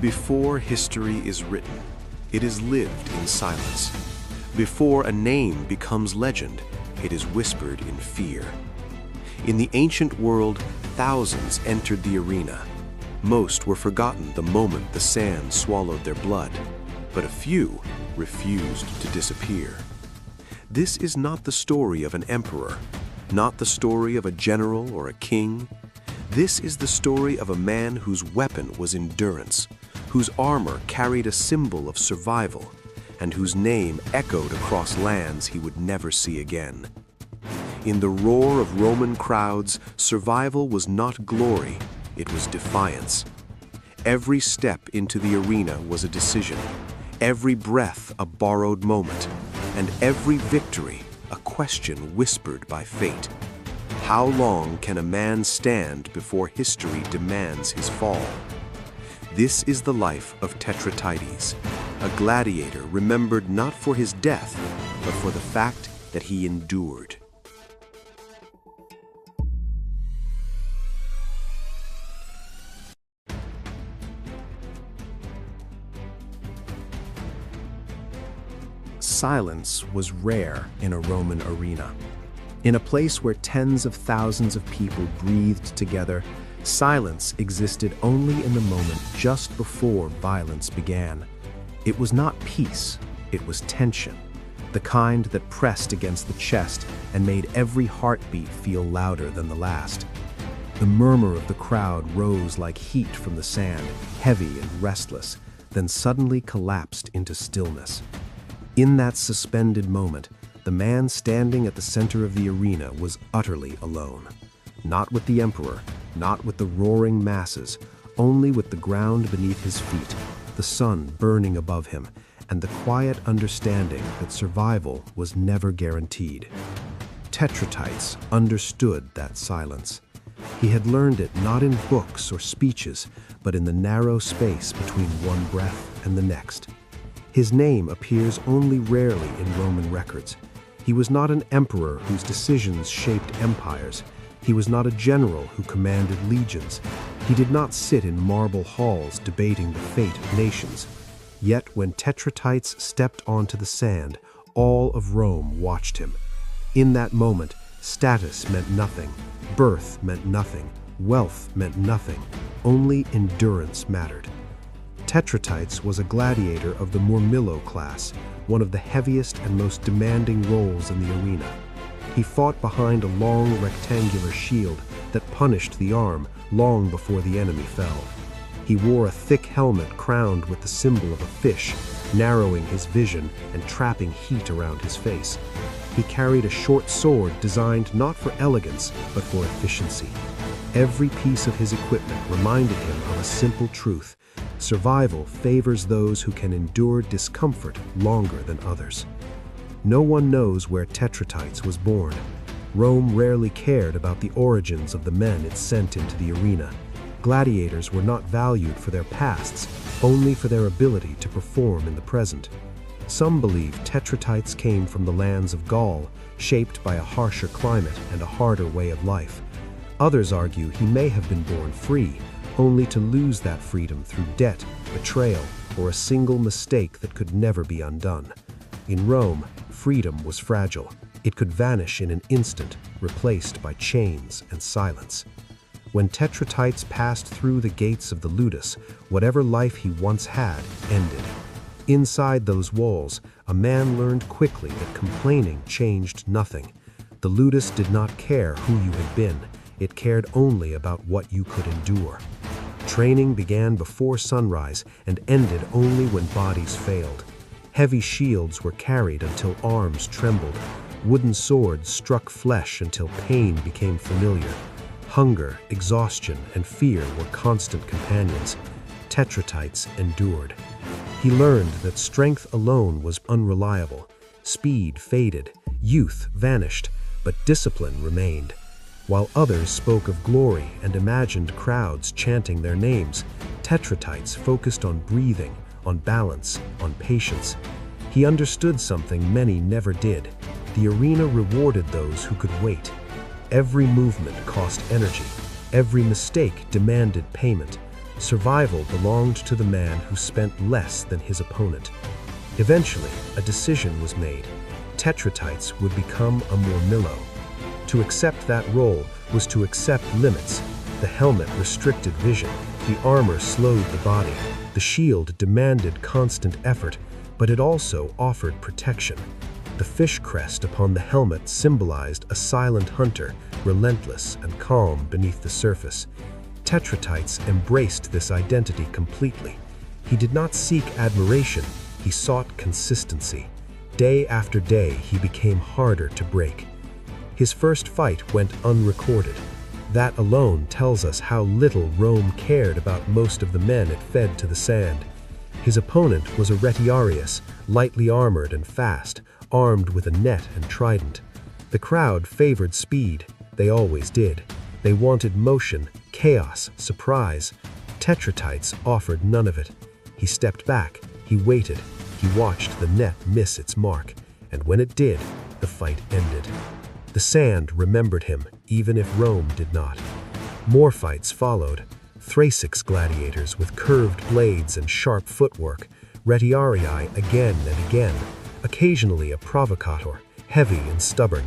Before history is written, it is lived in silence. Before a name becomes legend, it is whispered in fear. In the ancient world, thousands entered the arena. Most were forgotten the moment the sand swallowed their blood, but a few refused to disappear. This is not the story of an emperor, not the story of a general or a king. This is the story of a man whose weapon was endurance, whose armor carried a symbol of survival, and whose name echoed across lands he would never see again. In the roar of Roman crowds, survival was not glory, it was defiance. Every step into the arena was a decision, every breath a borrowed moment, and every victory a question whispered by fate. How long can a man stand before history demands his fall? This is the life of Tetraites, a gladiator remembered not for his death, but for the fact that he endured. Silence was rare in a Roman arena. In a place where tens of thousands of people breathed together, silence existed only in the moment just before violence began. It was not peace, it was tension, the kind that pressed against the chest and made every heartbeat feel louder than the last. The murmur of the crowd rose like heat from the sand, heavy and restless, then suddenly collapsed into stillness. In that suspended moment, the man standing at the center of the arena was utterly alone. Not with the emperor, not with the roaring masses, only with the ground beneath his feet, the sun burning above him, and the quiet understanding that survival was never guaranteed. Tetraites understood that silence. He had learned it not in books or speeches, but in the narrow space between one breath and the next. His name appears only rarely in Roman records. He was not an emperor whose decisions shaped empires. He was not a general who commanded legions. He did not sit in marble halls debating the fate of nations. Yet when Tetraites stepped onto the sand, all of Rome watched him. In that moment, status meant nothing, birth meant nothing, wealth meant nothing, only endurance mattered. Tetraites was a gladiator of the murmillo class, one of the heaviest and most demanding roles in the arena. He fought behind a long rectangular shield that punished the arm long before the enemy fell. He wore a thick helmet crowned with the symbol of a fish, narrowing his vision and trapping heat around his face. He carried a short sword designed not for elegance, but for efficiency. Every piece of his equipment reminded him of a simple truth: survival favors those who can endure discomfort longer than others. No one knows where Tetraites was born. Rome rarely cared about the origins of the men it sent into the arena. Gladiators were not valued for their pasts, only for their ability to perform in the present. Some believe Tetraites came from the lands of Gaul, shaped by a harsher climate and a harder way of life. Others argue he may have been born free, only to lose that freedom through debt, betrayal, or a single mistake that could never be undone. In Rome, freedom was fragile. It could vanish in an instant, replaced by chains and silence. When Tetraites passed through the gates of the ludus, whatever life he once had ended. Inside those walls, a man learned quickly that complaining changed nothing. The ludus did not care who you had been. It cared only about what you could endure. Training began before sunrise and ended only when bodies failed. Heavy shields were carried until arms trembled. Wooden swords struck flesh until pain became familiar. Hunger, exhaustion, and fear were constant companions. Tetraites endured. He learned that strength alone was unreliable. Speed faded, youth vanished, but discipline remained. While others spoke of glory and imagined crowds chanting their names, Tetraites focused on breathing, on balance, on patience. He understood something many never did. The arena rewarded those who could wait. Every movement cost energy. Every mistake demanded payment. Survival belonged to the man who spent less than his opponent. Eventually, a decision was made. Tetraites would become a murmillo. To accept that role was to accept limits. The helmet restricted vision, the armor slowed the body, the shield demanded constant effort, but it also offered protection. The fish crest upon the helmet symbolized a silent hunter, relentless and calm beneath the surface. Tetraites embraced this identity completely. He did not seek admiration, he sought consistency. Day after day, he became harder to break. His first fight went unrecorded. That alone tells us how little Rome cared about most of the men it fed to the sand. His opponent was a retiarius, lightly armored and fast, armed with a net and trident. The crowd favored speed. They always did. They wanted motion, chaos, surprise. Tetraites offered none of it. He stepped back. He waited. He watched the net miss its mark. And when it did, the fight ended. The sand remembered him, even if Rome did not. More fights followed. Thracics gladiators with curved blades and sharp footwork, retiarii again and again, occasionally a provocator, heavy and stubborn.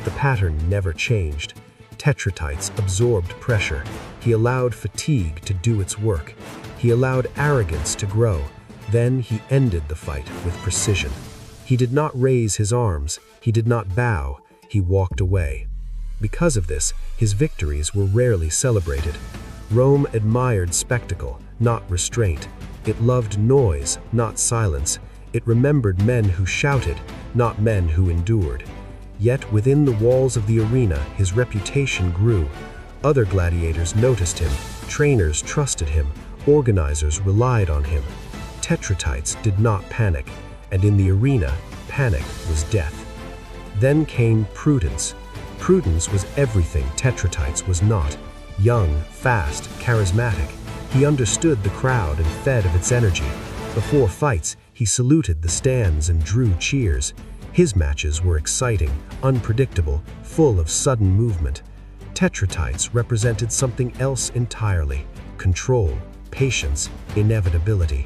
The pattern never changed. Tetraites absorbed pressure. He allowed fatigue to do its work. He allowed arrogance to grow. Then he ended the fight with precision. He did not raise his arms. He did not bow. He walked away. Because of this, his victories were rarely celebrated. Rome admired spectacle, not restraint. It loved noise, not silence. It remembered men who shouted, not men who endured. Yet within the walls of the arena, his reputation grew. Other gladiators noticed him, trainers trusted him, organizers relied on him. Tetraites did not panic, and in the arena, panic was death. Then came prudence. Prudence was everything Tetraites was not. Young, fast, charismatic, he understood the crowd and fed of its energy. Before fights, he saluted the stands and drew cheers. His matches were exciting, unpredictable, full of sudden movement. Tetraites represented something else entirely: control, patience, inevitability.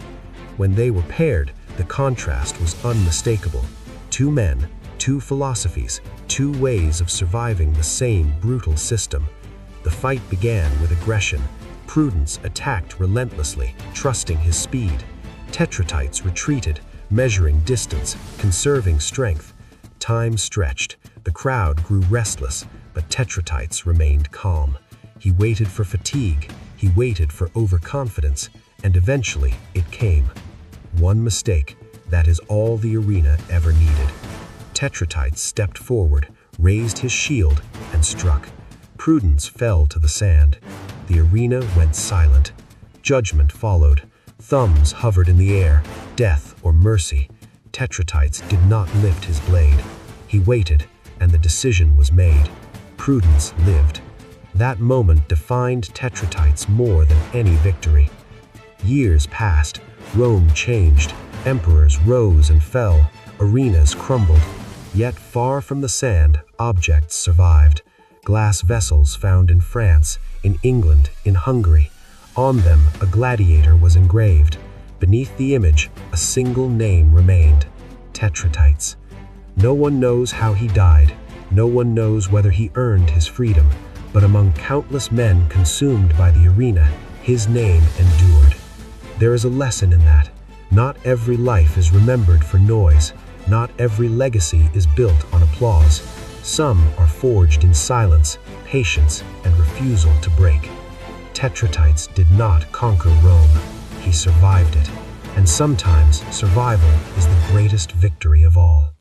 When they were paired, the contrast was unmistakable. Two men, two philosophies, two ways of surviving the same brutal system. The fight began with aggression. Prudence attacked relentlessly, trusting his speed. Tetraites retreated, measuring distance, conserving strength. Time stretched. The crowd grew restless, but Tetraites remained calm. He waited for fatigue. He waited for overconfidence, and eventually it came. One mistake, that is all the arena ever needed. Tetraites stepped forward, raised his shield, and struck. Prudence fell to the sand. The arena went silent. Judgment followed. Thumbs hovered in the air, death or mercy. Tetraites did not lift his blade. He waited, and the decision was made. Prudence lived. That moment defined Tetraites more than any victory. Years passed. Rome changed. Emperors rose and fell. Arenas crumbled. Yet far from the sand, objects survived. Glass vessels found in France, in England, in Hungary. On them, a gladiator was engraved. Beneath the image, a single name remained: Tetraites. No one knows how he died. No one knows whether he earned his freedom. But among countless men consumed by the arena, his name endured. There is a lesson in that. Not every life is remembered for noise. Not every legacy is built on applause. Some are forged in silence, patience, and refusal to break. Tetraites did not conquer Rome. He survived it. And sometimes survival is the greatest victory of all.